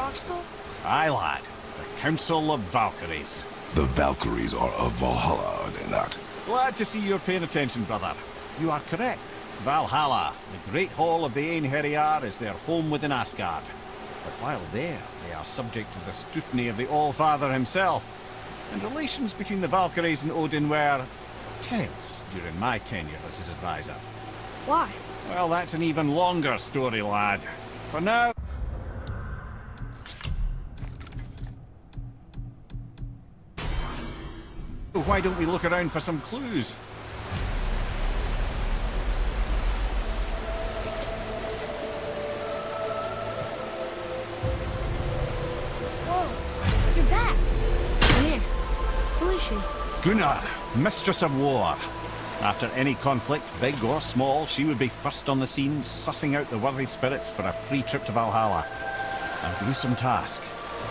Rockstar? Aye, lad. The Council of Valkyries. The Valkyries are of Valhalla, are they not? Glad to see you're paying attention, brother. You are correct. Valhalla, the great hall of the Einherjar, is their home within Asgard. But while there, they are subject to the scrutiny of the All-Father himself. And relations between the Valkyries and Odin were tense during my tenure as his advisor. Why? Well, that's an even longer story, lad. For now... Why don't we look around for some clues? Whoa, you're back. Come here. Who is she? Gunnar, Mistress of War. After any conflict, big or small, she would be first on the scene, sussing out the worthy spirits for a free trip to Valhalla. A gruesome task.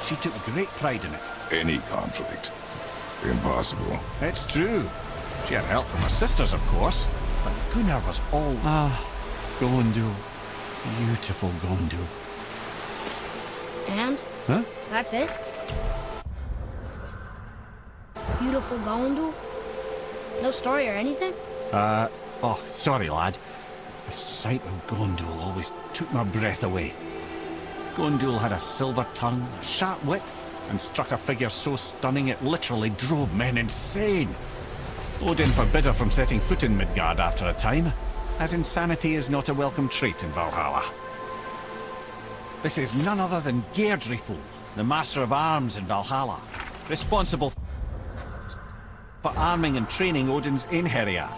She took great pride in it. Any conflict. Impossible. It's true. She had help from her sisters, of course, but Gunnar was all... Gondul. Beautiful Gondul. And? Huh? That's it? Beautiful Gondul? No story or anything? Oh, sorry, lad. The sight of Gondul always took my breath away. Gondul had a silver tongue, a sharp wit, and struck a figure so stunning it literally drove men insane. Odin forbid her from setting foot in Midgard after a time, as insanity is not a welcome trait in Valhalla. This is none other than Geirdriful, the Master of Arms in Valhalla, responsible for arming and training Odin's Einherjar.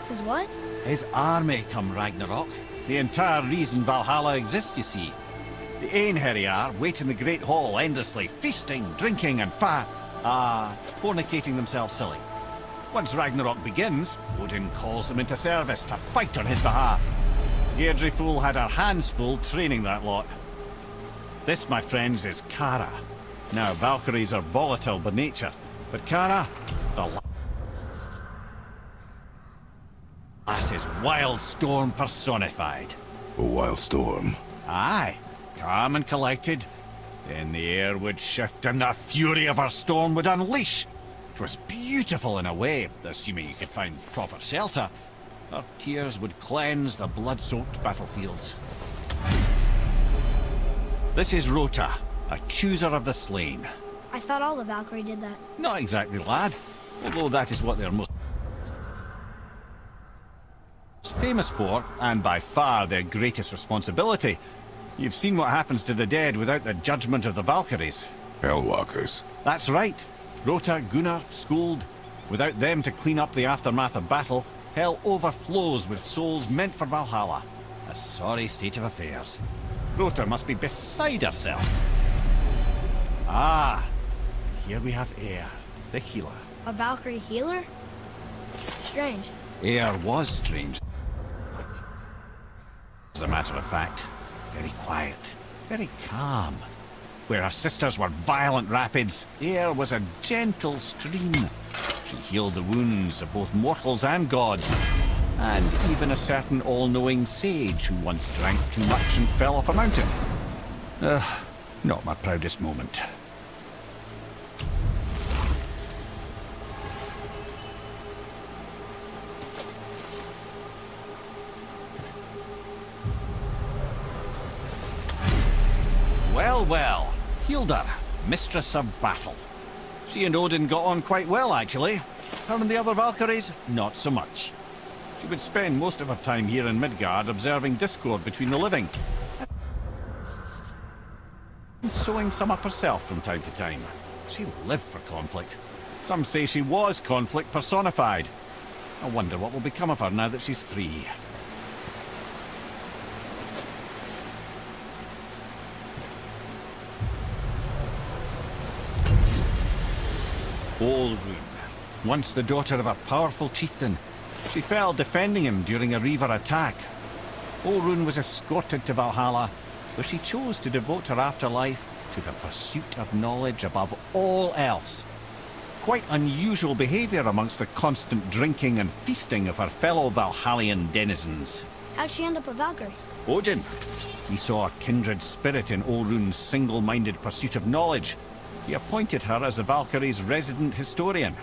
His what? His army come Ragnarok. The entire reason Valhalla exists, you see. The Einherjar wait in the Great Hall endlessly, feasting, drinking, and fornicating themselves silly. Once Ragnarok begins, Odin calls them into service to fight on his behalf. Geirdriful had her hands full training that lot. This, my friends, is Kara. Now, Valkyries are volatile by nature, but Kara, the lass is Wild Storm personified. A wild storm. Aye. Calm and collected, then the air would shift and the fury of her storm would unleash. 'Twas beautiful in a way, assuming you could find proper shelter. Her tears would cleanse the blood-soaked battlefields. This is Rota, a chooser of the slain. I thought all the Valkyrie did that. Not exactly, lad, although that is what they're most famous for, and by far their greatest responsibility. You've seen what happens to the dead without the judgment of the Valkyries. Hellwalkers. That's right. Rota, Gunnar, Skuld. Without them to clean up the aftermath of battle, hell overflows with souls meant for Valhalla. A sorry state of affairs. Rota must be beside herself. Ah, here we have Eir, the healer. A Valkyrie healer? Strange. Eir was strange. As a matter of fact, very quiet, very calm. Where her sisters were violent rapids, Eir was a gentle stream. She healed the wounds of both mortals and gods, and even a certain all-knowing sage who once drank too much and fell off a mountain. Not my proudest moment. Well, well, Hildr, Mistress of Battle. She and Odin got on quite well, actually. Her and the other Valkyries, not so much. She would spend most of her time here in Midgard observing discord between the living, and sewing some up herself from time to time. She lived for conflict. Some say she was conflict personified. I wonder what will become of her now that she's free. Olrun, once the daughter of a powerful chieftain. She fell defending him during a Reaver attack. Olrun was escorted to Valhalla, where she chose to devote her afterlife to the pursuit of knowledge above all else. Quite unusual behavior amongst the constant drinking and feasting of her fellow Valhallian denizens. How'd she end up a Valkyrie? Odin. He saw a kindred spirit in Olrun's single-minded pursuit of knowledge. He appointed her as the Valkyrie's resident historian.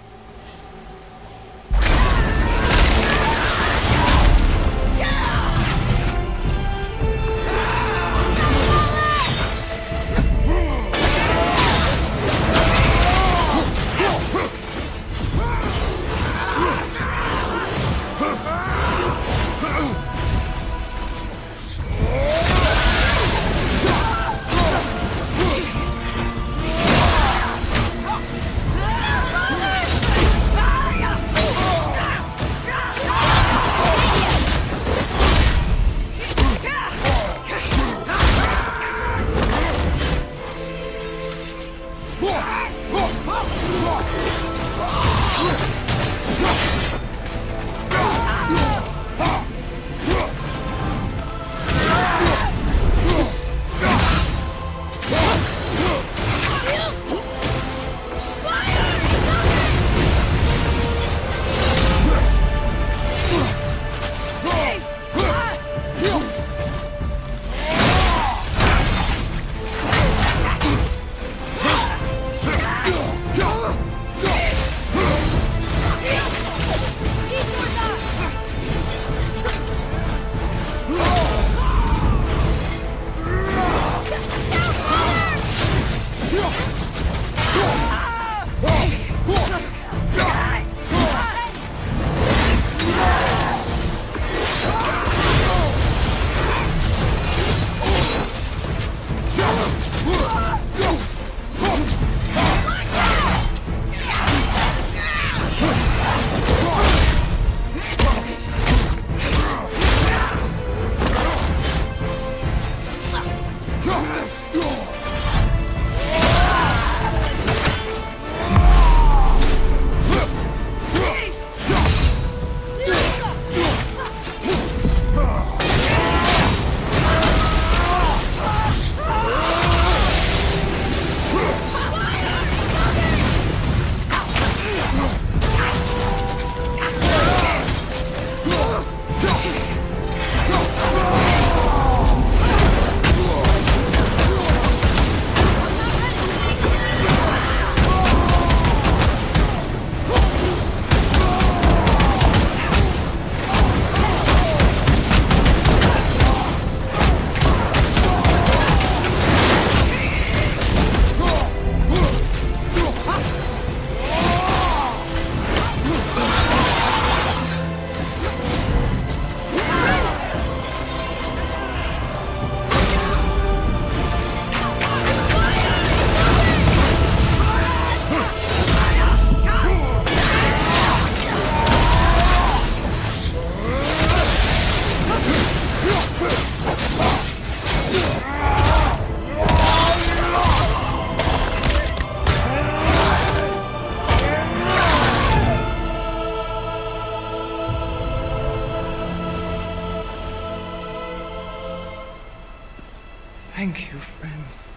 Thank you, friends.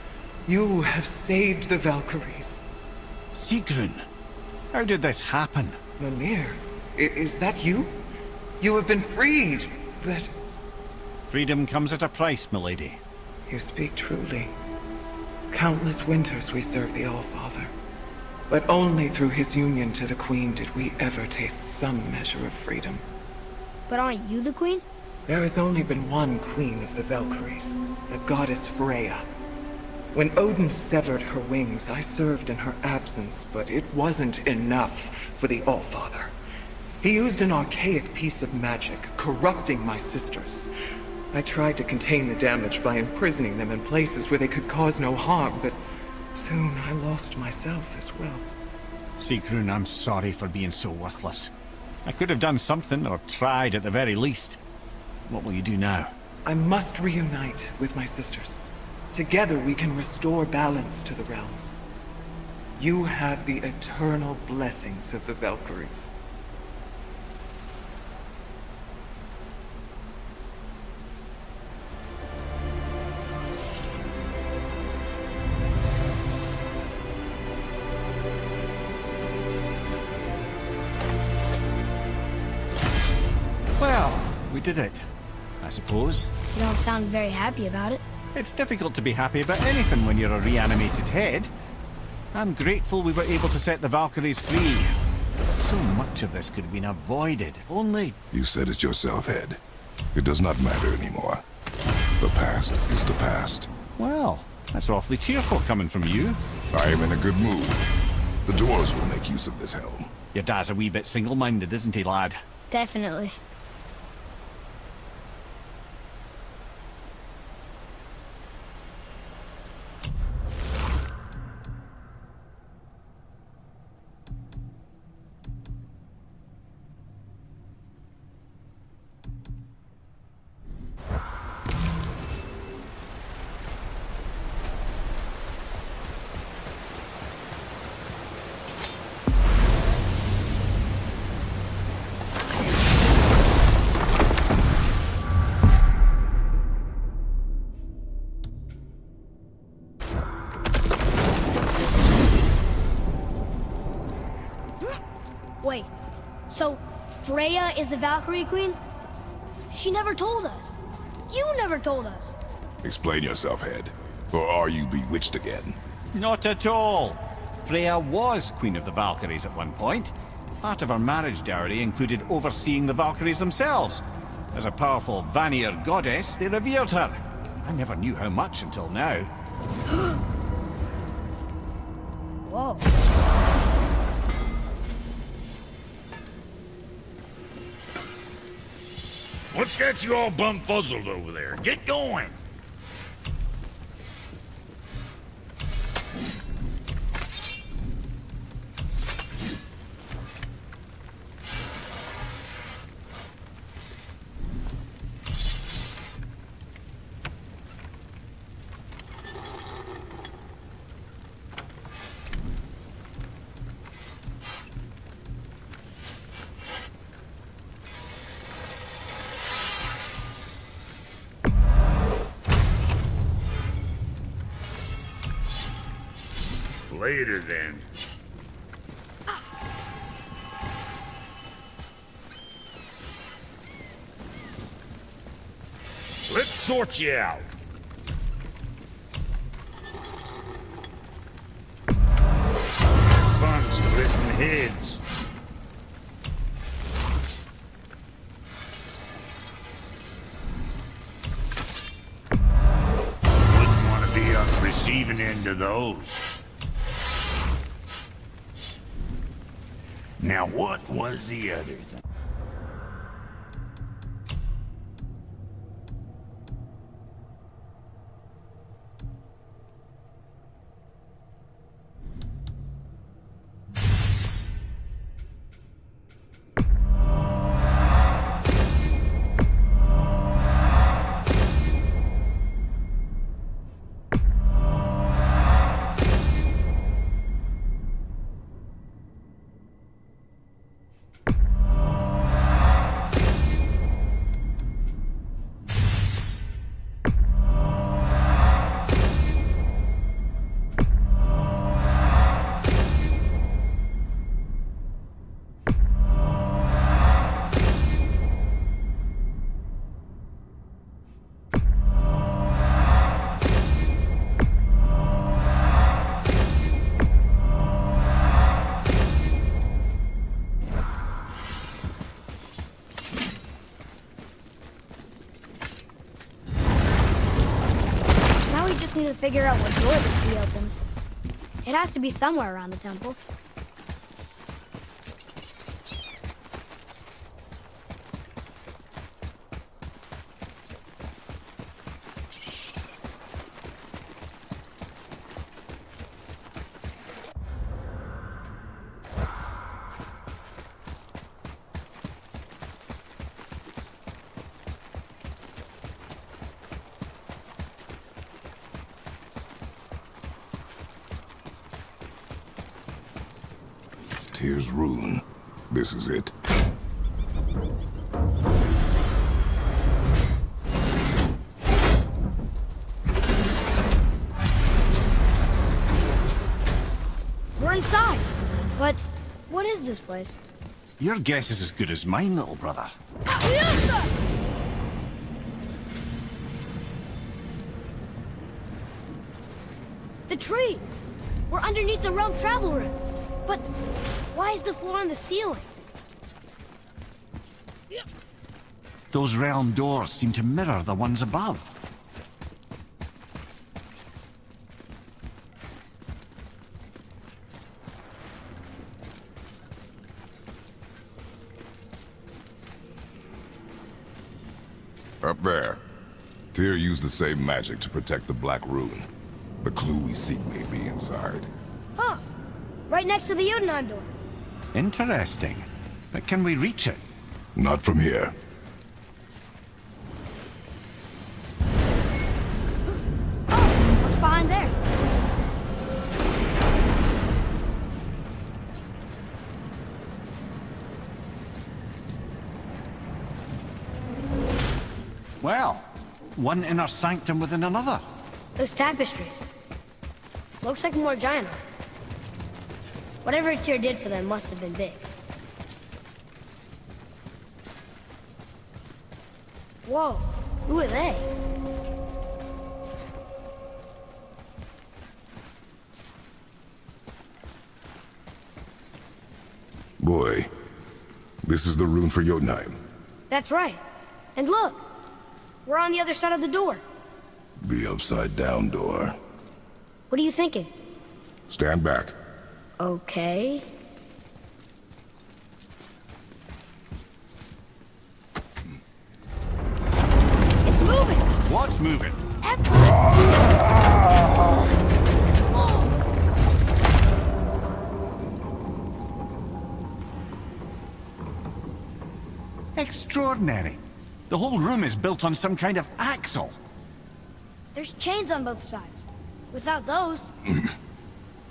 You have saved the Valkyries. Sigrun, how did this happen? Mimir, is that you? You have been freed, but... Freedom comes at a price, milady. You speak truly. Countless winters we serve the All-Father. But only through his union to the Queen did we ever taste some measure of freedom. But aren't you the queen? There has only been one Queen of the Valkyries, the goddess Freya. When Odin severed her wings, I served in her absence, but it wasn't enough for the All-Father. He used an archaic piece of magic, corrupting my sisters. I tried to contain the damage by imprisoning them in places where they could cause no harm, but soon I lost myself as well. Sigrun, I'm sorry for being so worthless. I could have done something, or tried at the very least. What will you do now? I must reunite with my sisters. Together we can restore balance to the realms. You have the eternal blessings of the Valkyries. Well, we did it. I suppose. You don't sound very happy about it. It's difficult to be happy about anything when you're a reanimated head. I'm grateful we were able to set the Valkyries free. So much of this could have been avoided, if only... You said it yourself, Head. It does not matter anymore. The past is the past. Well, that's awfully cheerful coming from you. I am in a good mood. The dwarves will make use of this helm. Your dad's a wee bit single-minded, isn't he, lad? Definitely. Wait, so Freya is the Valkyrie Queen? She never told us. You never told us. Explain yourself, Head. Or are you bewitched again? Not at all. Freya was Queen of the Valkyries at one point. Part of her marriage dowry included overseeing the Valkyries themselves. As a powerful Vanir goddess, they revered her. I never knew how much until now. Whoa. What's got you all bumfuzzled over there? Get going! Later, then. Let's sort you out. Fun splitting heads. Wouldn't want to be on the receiving end of those. Now, what was the other thing? Need to figure out what door this key opens. It has to be somewhere around the temple. Tyr's Rune. This is it. We're inside. But what is this place? Your guess is as good as mine, little brother. the tree! We're underneath the realm travel room. But why is the floor on the ceiling? Those realm doors seem to mirror the ones above. Up there. Tyr used the same magic to protect the Black Rune. The clue we seek may be inside. Huh. Right next to the Jotunheim door. Interesting. But can we reach it? Not from here. Oh, what's behind there? Well, one inner sanctum within another. Those tapestries. Looks like more giant art. Whatever Tyr did for them must have been big. Whoa, who are they? Boy, this is the rune for Jotunheim. That's right. And look, we're on the other side of the door. The upside-down door. What are you thinking? Stand back. Okay. It's moving! What's moving? Extraordinary. The whole room is built on some kind of axle. There's chains on both sides. Without those...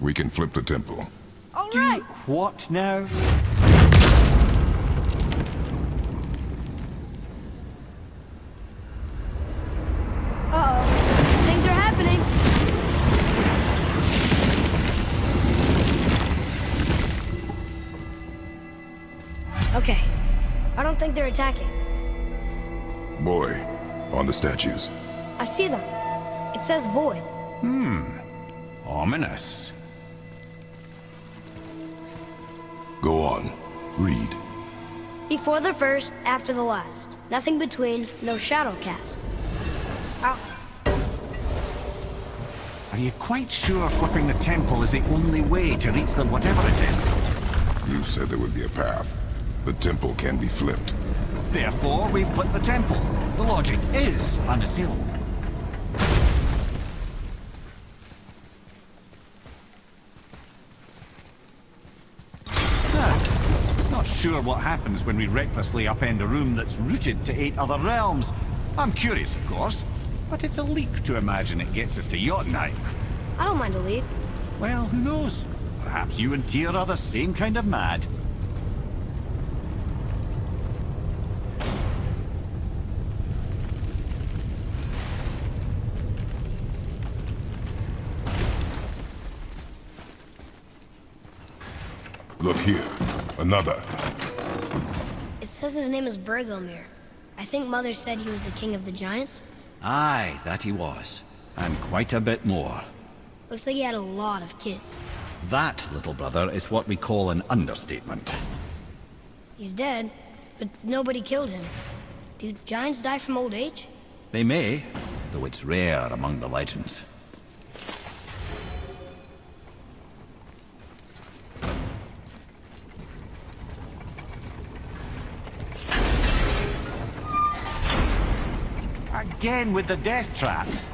We can flip the temple. All right! What now? Uh-oh. Things are happening. Okay. I don't think they're attacking. Boy, on the statues. I see them. It says void. Ominous. Go on. Read. Before the first, after the last. Nothing between, no shadow cast. Ow. Are you quite sure flipping the temple is the only way to reach them, whatever it is? You said there would be a path. The temple can be flipped. Therefore, we flip the temple. The logic is unassailable. Not sure what happens when we recklessly upend a room that's rooted to 8 other realms. I'm curious, of course, but it's a leap to imagine it gets us to Jotunheim. I don't mind a leap. Well, who knows? Perhaps you and Tyr are the same kind of mad. Look here. Another. It says his name is Bergelmir. I think Mother said he was the king of the giants. Aye, that he was. And quite a bit more. Looks like he had a lot of kids. That, little brother, is what we call an understatement. He's dead, but nobody killed him. Do giants die from old age? They may, though it's rare among the legends. Again with the death traps.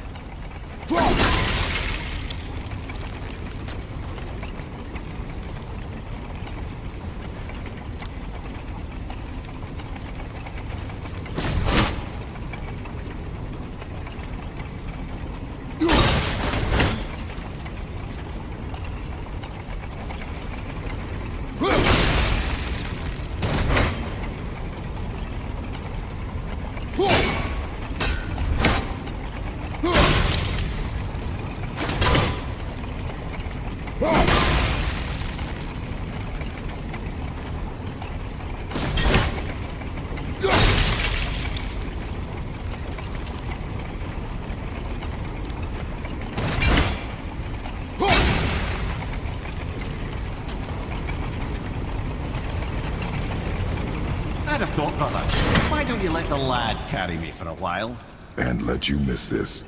brother. Why don't you let the lad carry me for a while? And let you miss this?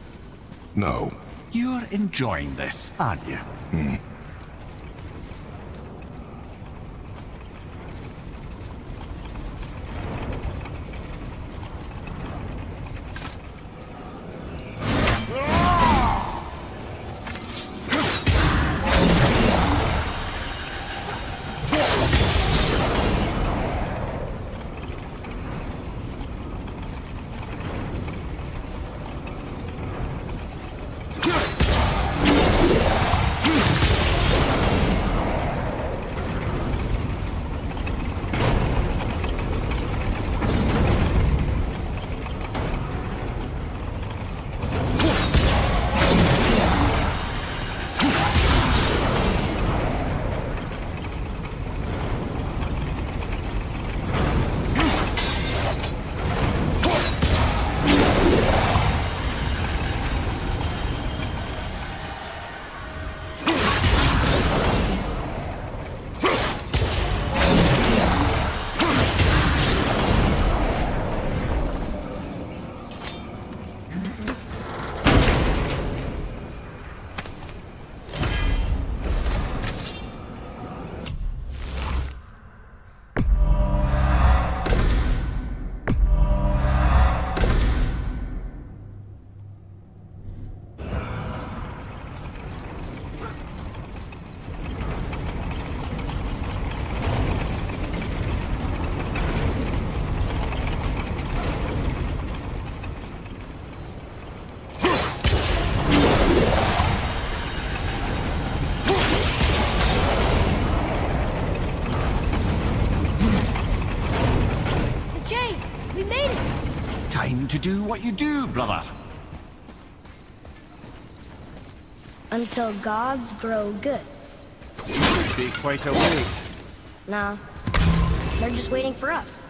No. You're enjoying this, aren't you? Time to do what you do, brother. Until gods grow good. Be quite a wait. Nah, they're just waiting for us.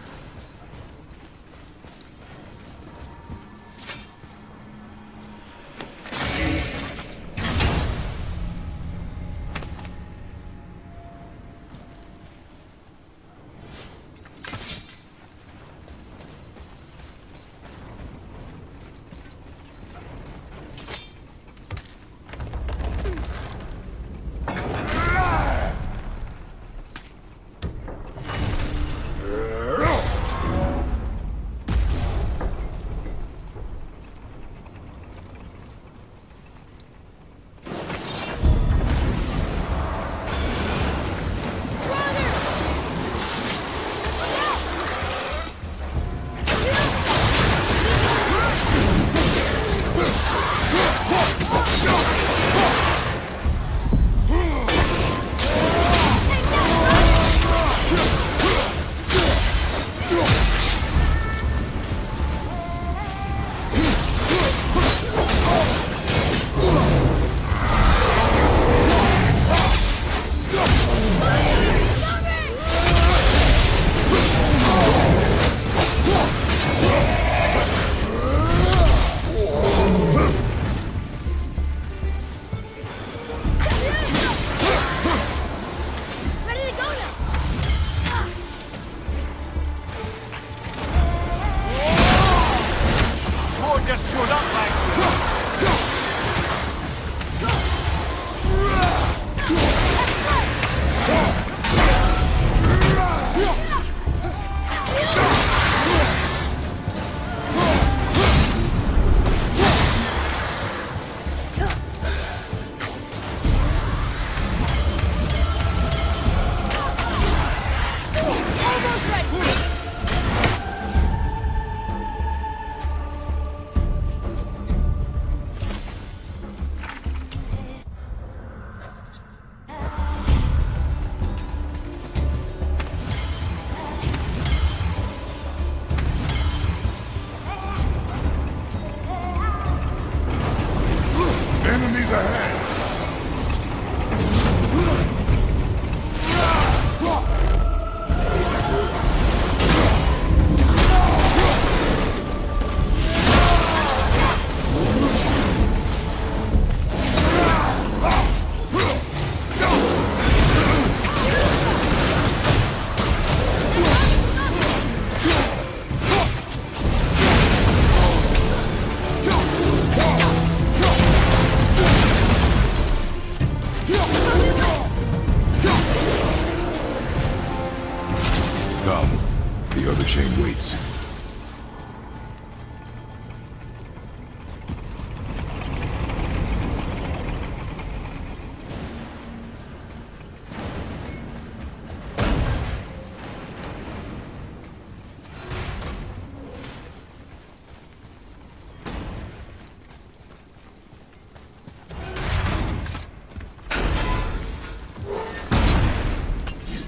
Enemies ahead!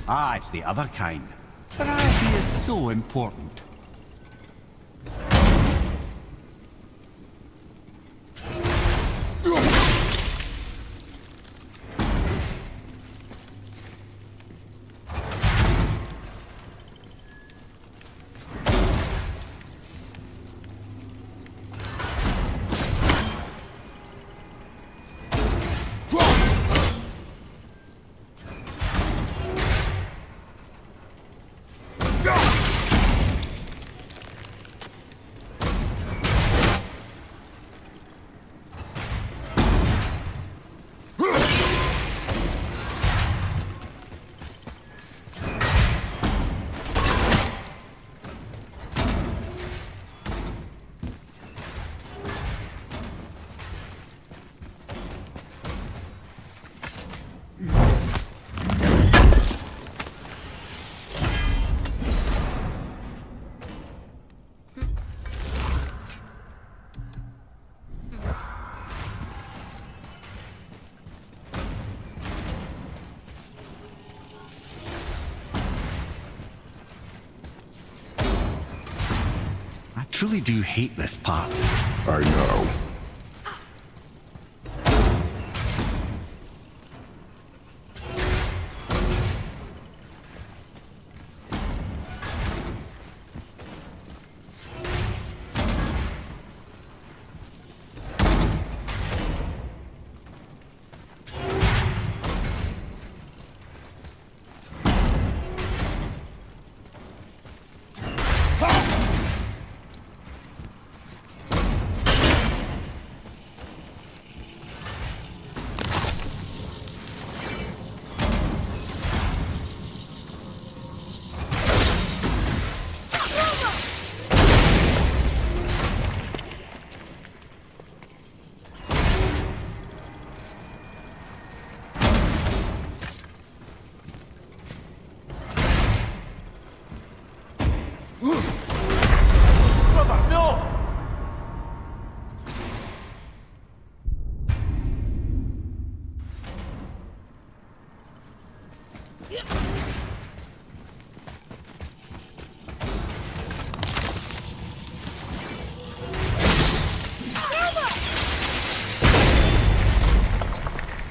Ah, it's the other kind. Variety is so important. I truly do hate this part. I know.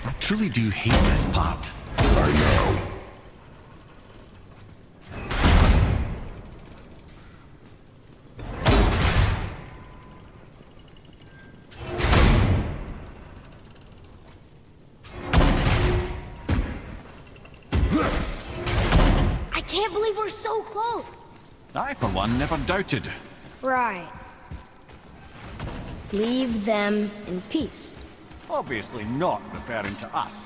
I truly do hate this part. I know. I can't believe we're so close. I, for one, never doubted. Right. Leave them in peace. Obviously not referring to us.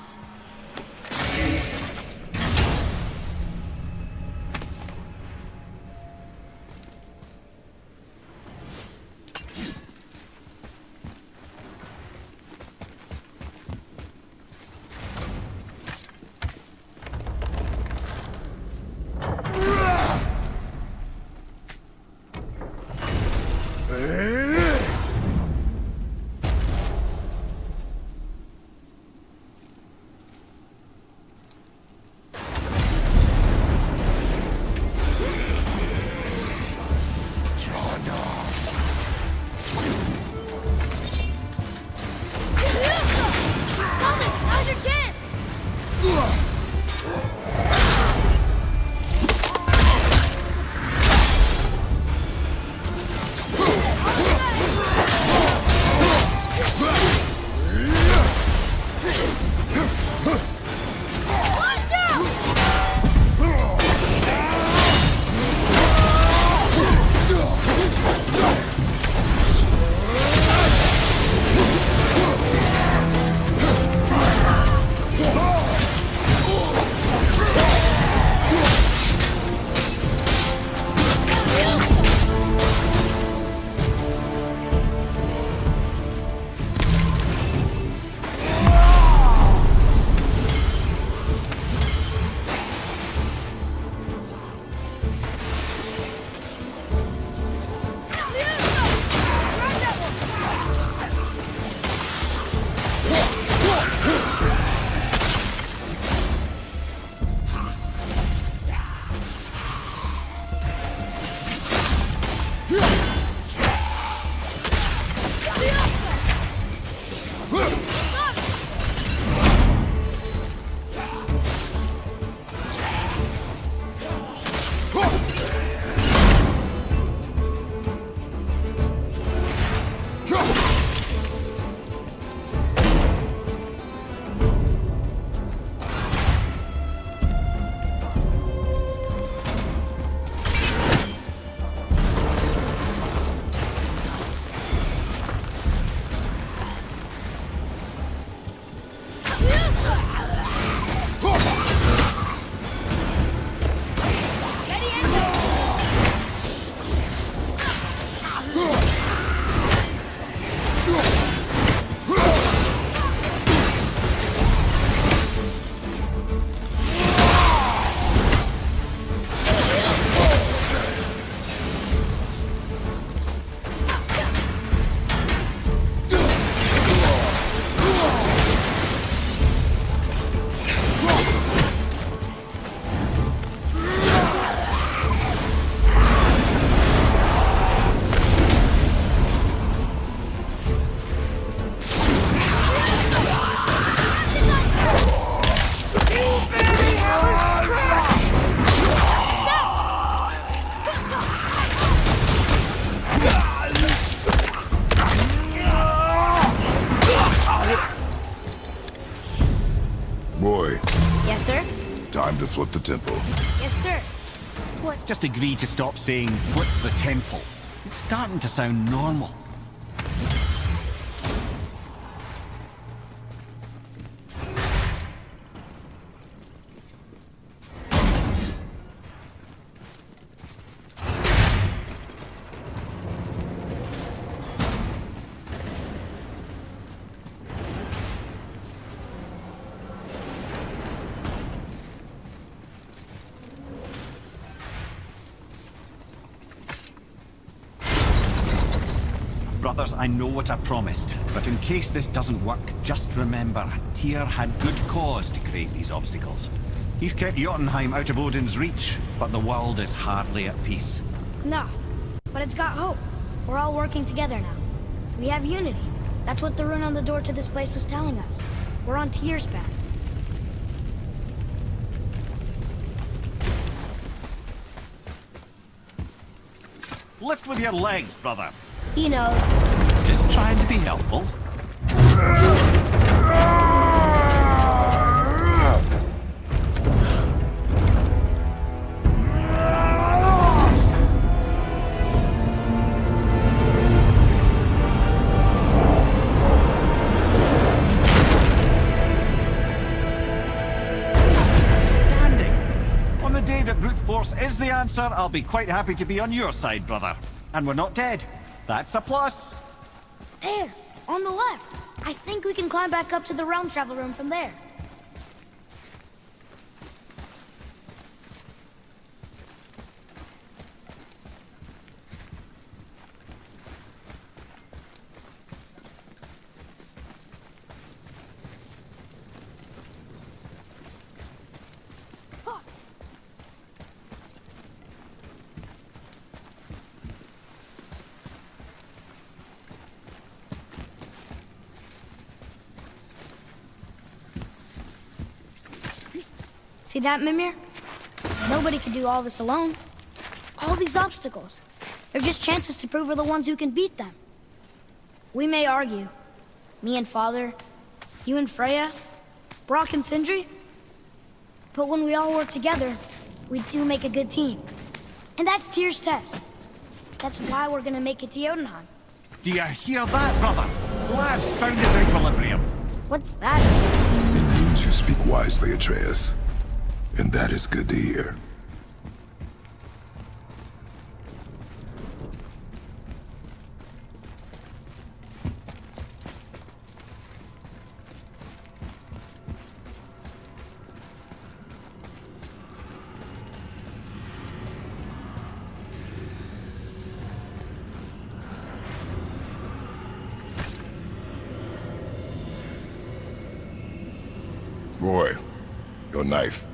flip the temple. Yes, sir. Let's just agree to stop saying flip the temple. It's starting to sound normal. Brothers, I know what I promised, but in case this doesn't work, just remember, Tyr had good cause to create these obstacles. He's kept Jotunheim out of Odin's reach, but the world is hardly at peace. No, but it's got hope. We're all working together now. We have unity. That's what the rune on the door to this place was telling us. We're on Tyr's path. Lift with your legs, brother. He knows. Just trying to be helpful. Standing. On the day that brute force is the answer, I'll be quite happy to be on your side, brother. And we're not dead. That's a plus. There, on the left. I think we can climb back up to the realm travel room from there. See that, Mimir? Nobody could do all this alone. All these obstacles. They're just chances to prove we're the ones who can beat them. We may argue. Me and Father, you and Freya, Brock and Sindri. But when we all work together, we do make a good team. And that's Tyr's test. That's why we're gonna make it to Jotunheim. Do you hear that, brother? Lad's found his equilibrium. What's that? It means you speak wisely, Atreus. And that is good to hear. Roy, your knife.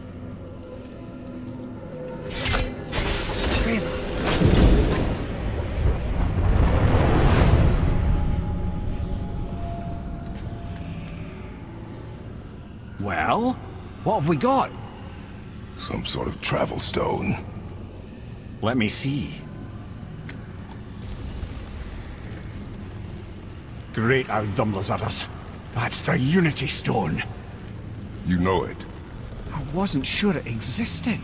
Well, what have we got? Some sort of travel stone. Let me see. Great Audumlazaras. That's the Unity Stone. You know it. I wasn't sure it existed.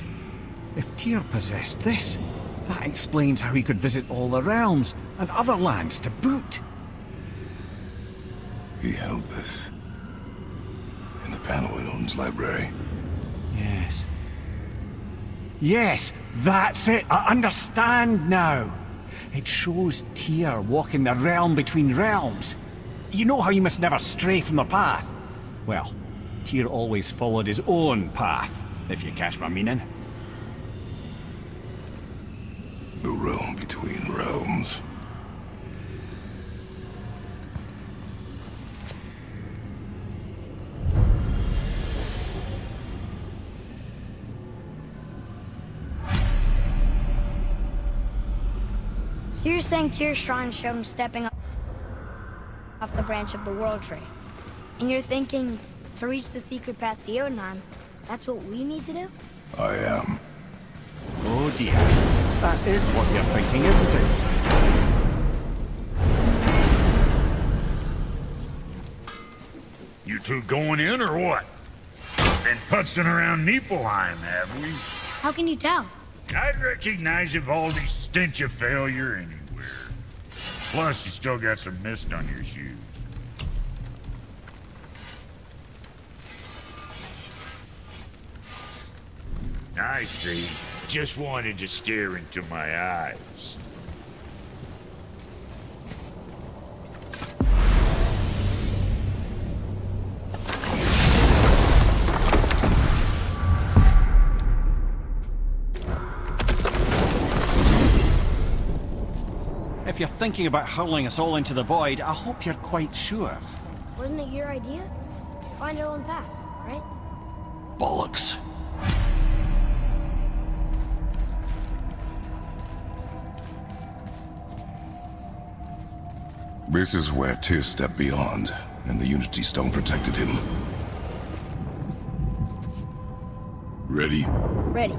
If Tyr possessed this, that explains how he could visit all the realms and other lands to boot. He held this. In the panel in Odin's library. Yes. Yes, that's it. I understand now. It shows Tyr walking the realm between realms. You know how you must never stray from the path? Well, Tyr always followed his own path, if you catch my meaning. The realm between realms. So you're saying Tyr's shrine showed him stepping off the branch of the World Tree. And you're thinking, to reach the secret path to Jotunheim, that's what we need to do? I am. Oh dear. That is what you're thinking, isn't it? You two going in or what? been putzing around Niflheim, have we? How can you tell? I'd recognize Ivaldi's stench of failure anywhere. Plus, you still got some mist on your shoes. I see. Just wanted to stare into my eyes. If you're thinking about hurling us all into the void, I hope you're quite sure. Wasn't it your idea? Find our own path, right? Bollocks. This is where Tyr stepped beyond, and the Unity Stone protected him. Ready? Ready.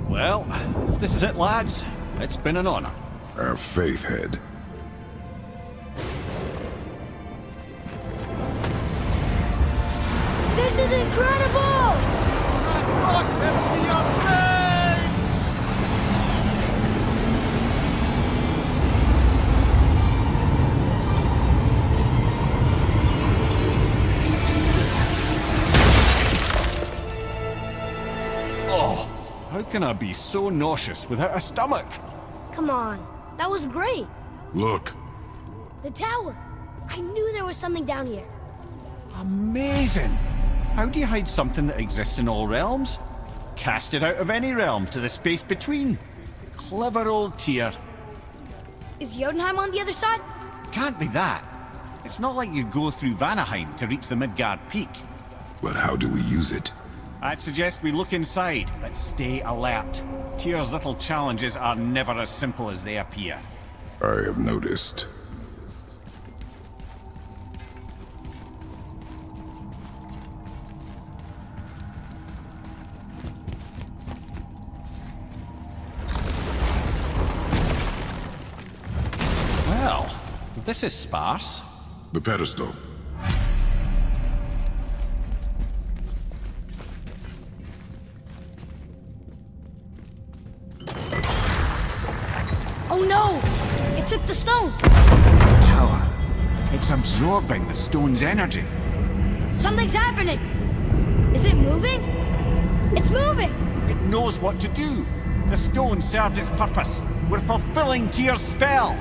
Well, if this is it, lads, it's been an honor. Our faith head. This is incredible! Oh, how can I be so nauseous without a stomach? Come on, that was great. Look. The tower. I knew there was something down here. Amazing! How do you hide something that exists in all realms? Cast it out of any realm to the space between. Clever old Tyr. Is Jotunheim on the other side? Can't be that. It's not like you go through Vanaheim to reach the Midgard Peak. But how do we use it? I'd suggest we look inside, but stay alert. Tyr's little challenges are never as simple as they appear. I have noticed. Well, this is sparse. The pedestal. Oh no! It took the stone! Tower. It's absorbing the stone's energy. Something's happening! Is it moving? It's moving! It knows what to do. The stone served its purpose. We're fulfilling Tyr's spell.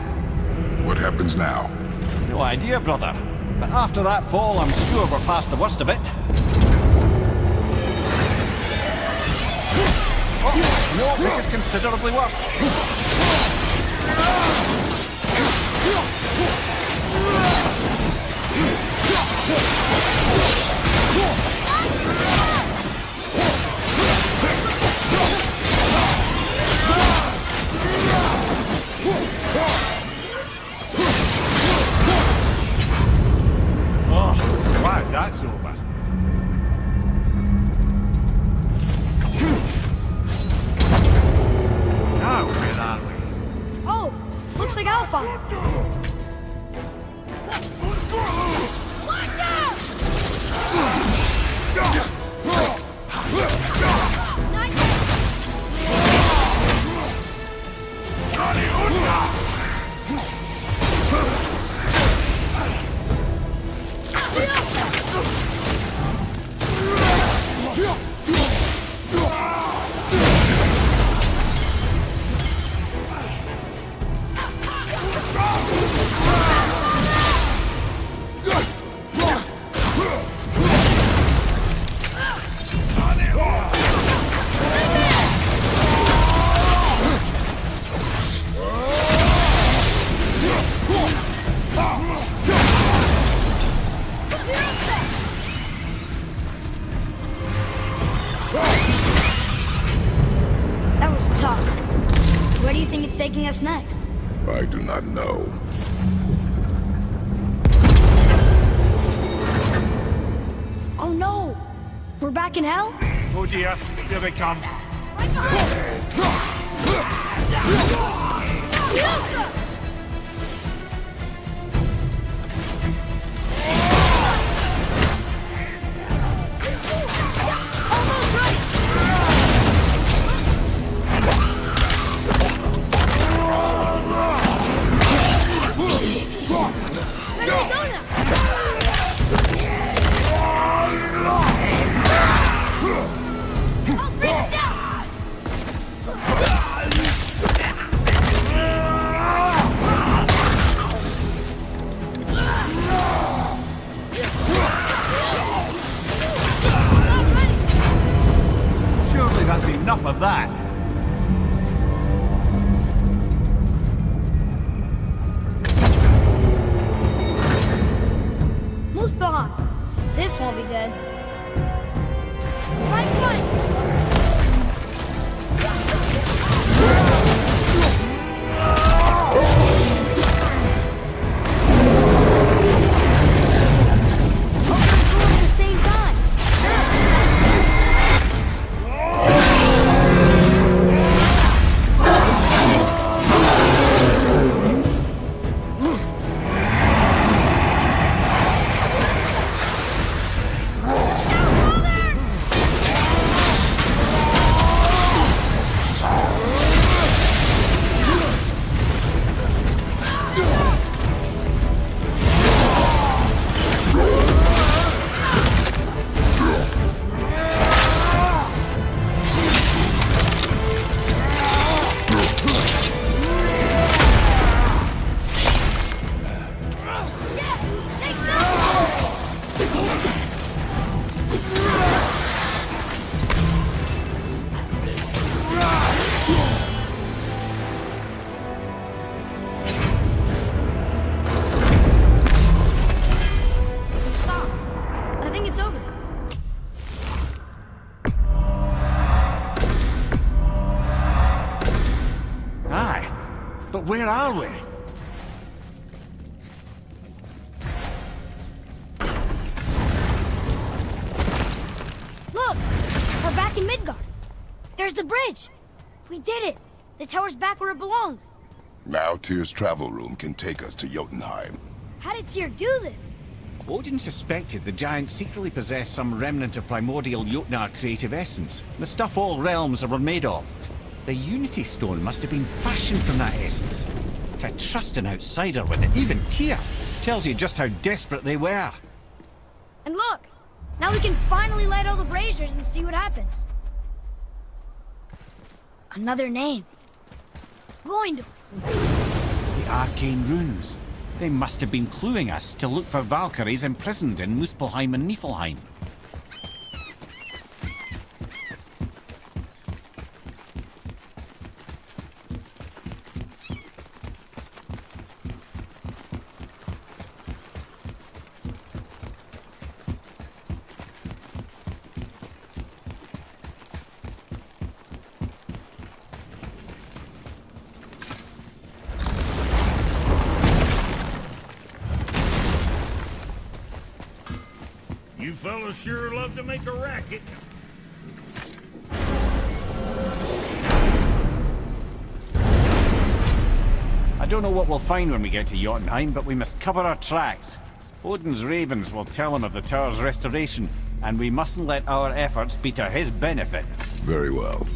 What happens now? No idea, brother. But after that fall, I'm sure we're past the worst of it. Oh, no, this is considerably worse. Oh, glad that's over. Now, where are we? Oh, looks like Alpha. That was tough. Where do you think it's taking us next? I do not know. Oh no! We're back in hell? Oh dear, here they come. Oh enough of that. Muspelheim! This won't be good. Right foot! At the same time. Stop. I think it's over. Aye. But where are we? Look! We're back in Midgard. There's the bridge. We did it. The tower's back where it belongs. Now Tyr's travel room can take us to Jotunheim. How did Tyr do this? Odin suspected the giants secretly possessed some remnant of primordial Jotnar creative essence, the stuff all realms were made of. The Unity Stone must have been fashioned from that essence. To trust an outsider with it, even Tyr, tells you just how desperate they were. And look! Now we can finally light all the braziers and see what happens. Another name. Gloindor. The arcane runes. They must have been cluing us to look for Valkyries imprisoned in Muspelheim and Niflheim. You fellas sure love to make a racket. I don't know what we'll find when we get to Jotunheim, but we must cover our tracks. Odin's ravens will tell him of the tower's restoration, and we mustn't let our efforts be to his benefit. Very well.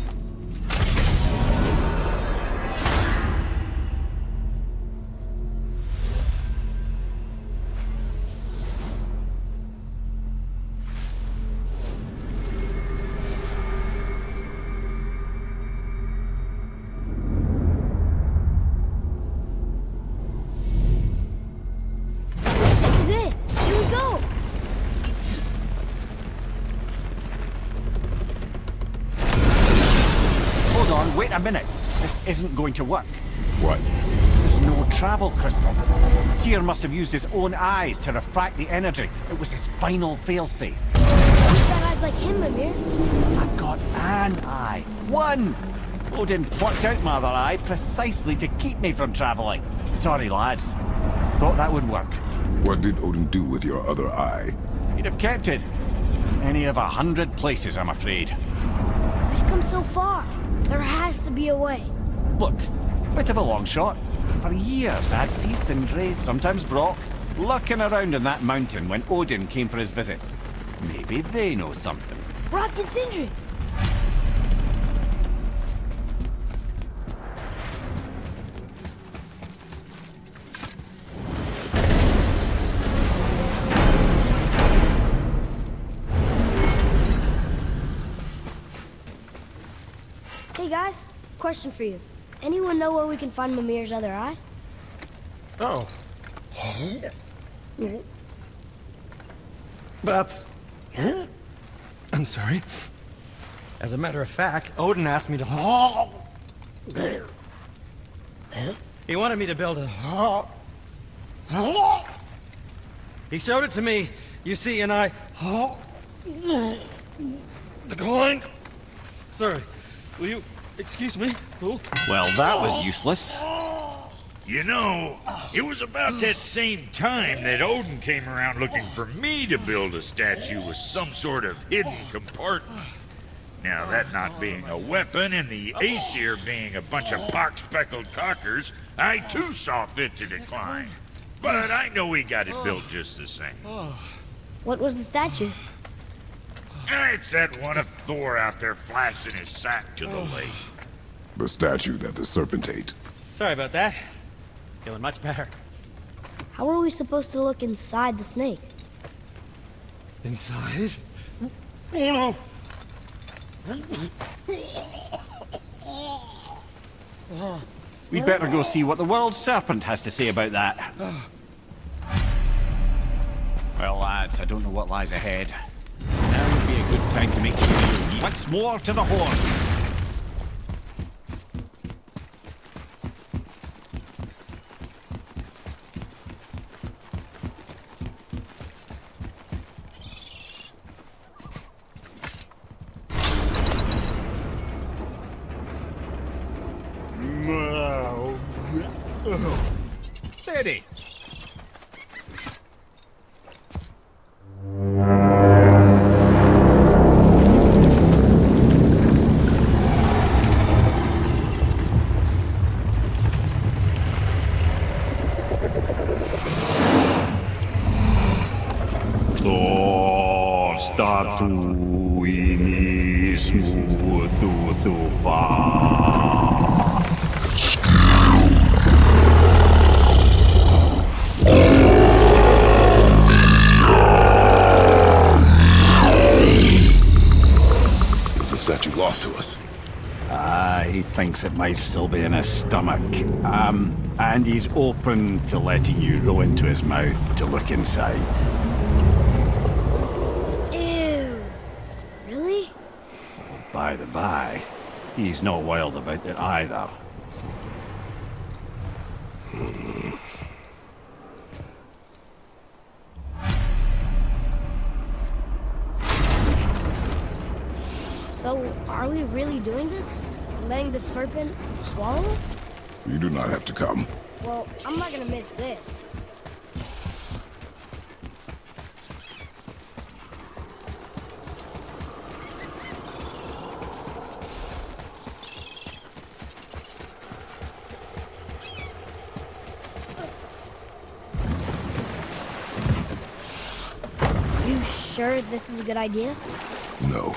This is it! Here we go! Hold on, wait a minute. This isn't going to work. What? There's no travel crystal. Tyr must have used his own eyes to refract the energy. It was his final failsafe. You've got eyes like him, Mimir. I've got an eye. One! Odin plucked out my other eye precisely to keep me from traveling. Sorry, lads. Thought that would work. What did Odin do with your other eye? He'd have kept it. Any of 100 places, I'm afraid. We've come so far. There has to be a way. Look, bit of a long shot. For years, I'd see Sindri, sometimes Brock, lurking around in that mountain when Odin came for his visits. Maybe they know something. Brock and Sindri. Hey guys, question for you. Anyone know where we can find Mimir's other eye? Oh. That's... I'm sorry. As a matter of fact, Odin asked me to... He wanted me to build a... He showed it to me, you see, and I... declined. Sorry, will you excuse me? Oh. Well, that was useless. You know, it was about that same time that Odin came around looking for me to build a statue with some sort of hidden compartment. Now, that not being a weapon and the Aesir being a bunch of pock-speckled cockers, I too saw fit to decline. But I know he got it built just the same. What was the statue? It's that one of Thor out there flashing his sack to the lake. The statue that the serpent ate. Sorry about that. Feeling much better. How are we supposed to look inside the snake? Inside? Oh no! We'd better go see what the world serpent has to say about that. Well, lads, I don't know what lies ahead. Now would be a good time to make sure you once more to the horn. Steady. Lost to us. He thinks it might still be in his stomach. And he's open to letting you roll into his mouth to look inside. Ew. Really? By the by, he's not wild about it either. So, are we really doing this? Letting the serpent swallow us? You do not have to come. Well, I'm not gonna miss this. You sure this is a good idea? No.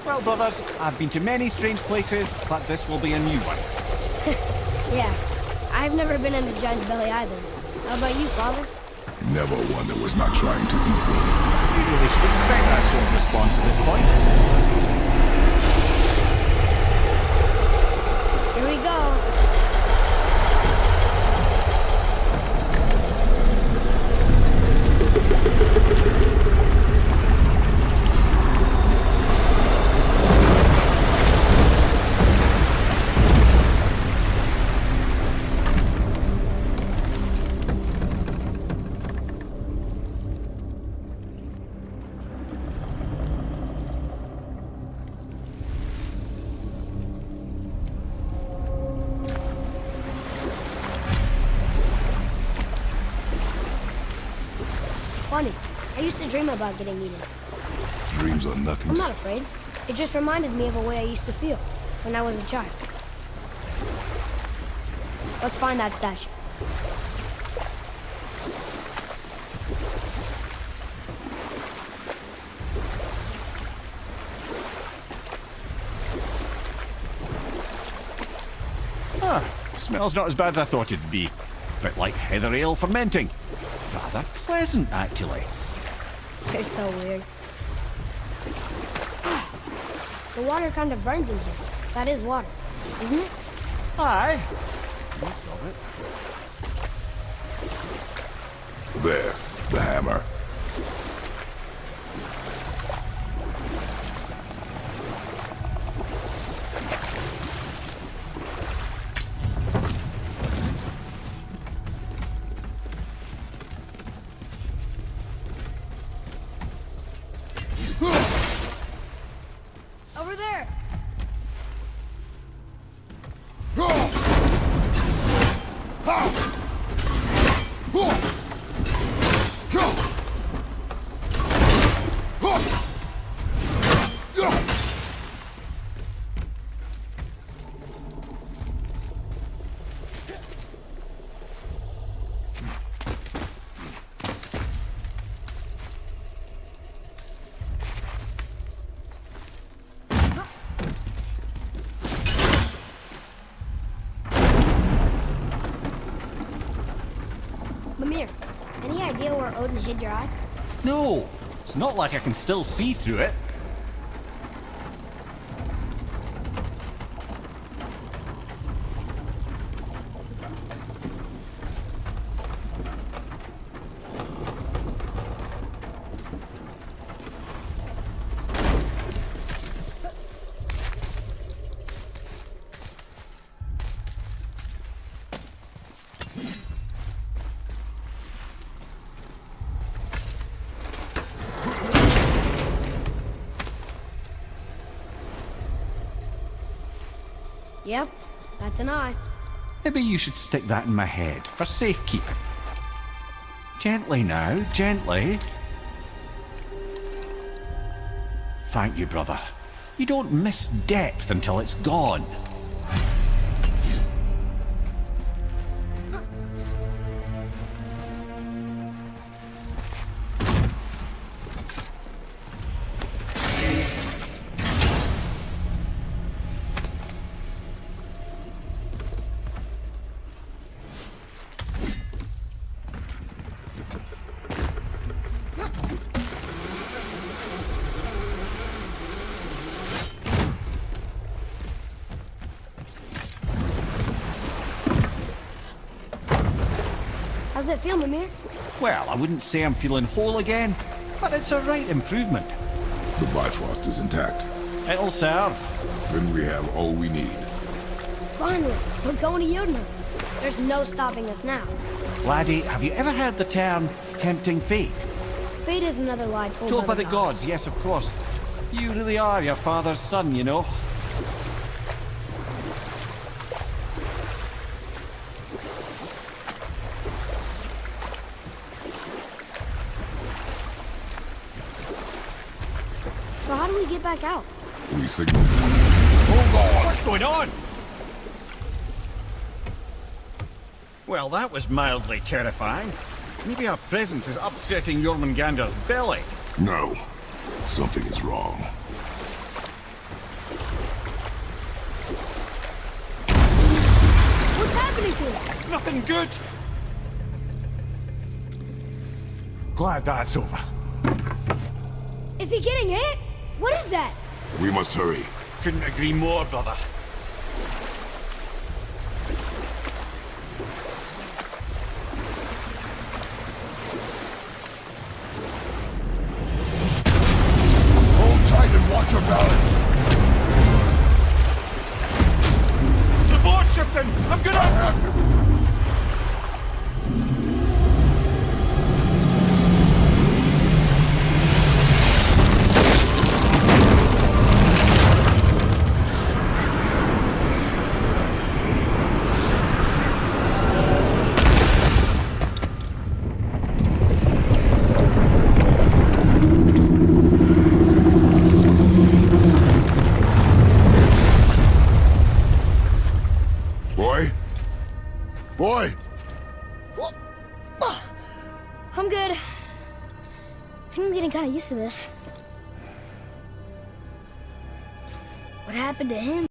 Well, brothers, I've been to many strange places, but this will be a new one. Yeah. I've never been in a giant's belly either. How about you, Father? Never one that was not trying to eat me. You really should expect that sort of response at this point. Here we go. Funny. I used to dream about getting eaten. Dreams are nothing I'm to... not afraid. It just reminded me of a way I used to feel when I was a child. Let's find that statue. Smells not as bad as I thought it'd be. Bit like heather ale fermenting. Rather pleasant, actually. They're so weird. The water kind of burns in here. That is water, isn't it? Aye. Most of it. There, the hammer. Mimir, any idea where Odin hid your eye? No, it's not like I can still see through it. Yep, that's an eye. Maybe you should stick that in my head for safekeeping. Gently now, gently. Thank you, brother. You don't miss depth until it's gone. How's it feel, Mimir? Well, I wouldn't say I'm feeling whole again, but it's a right improvement. The Bifrost is intact. It'll serve. Then we have all we need. Finally, we're going to Jotunheim. There's no stopping us now. Laddie, have you ever heard the term tempting fate? Fate is another lie Told by the gods, yes, of course. You really are your father's son, you know. So how do we get back out? We signal. Hold on! What's going on? Well, that was mildly terrifying. Maybe our presence is upsetting Jormungandr's belly. No. Something is wrong. What's happening to him? Nothing good. Glad that's over. Is he getting hit? What is that? We must hurry. Couldn't agree more, brother. Hold tight and watch your balance. The boat shifting! I'm gonna... I have him. Boy? Boy! I'm good. I think I'm getting kind of used to this. What happened to him?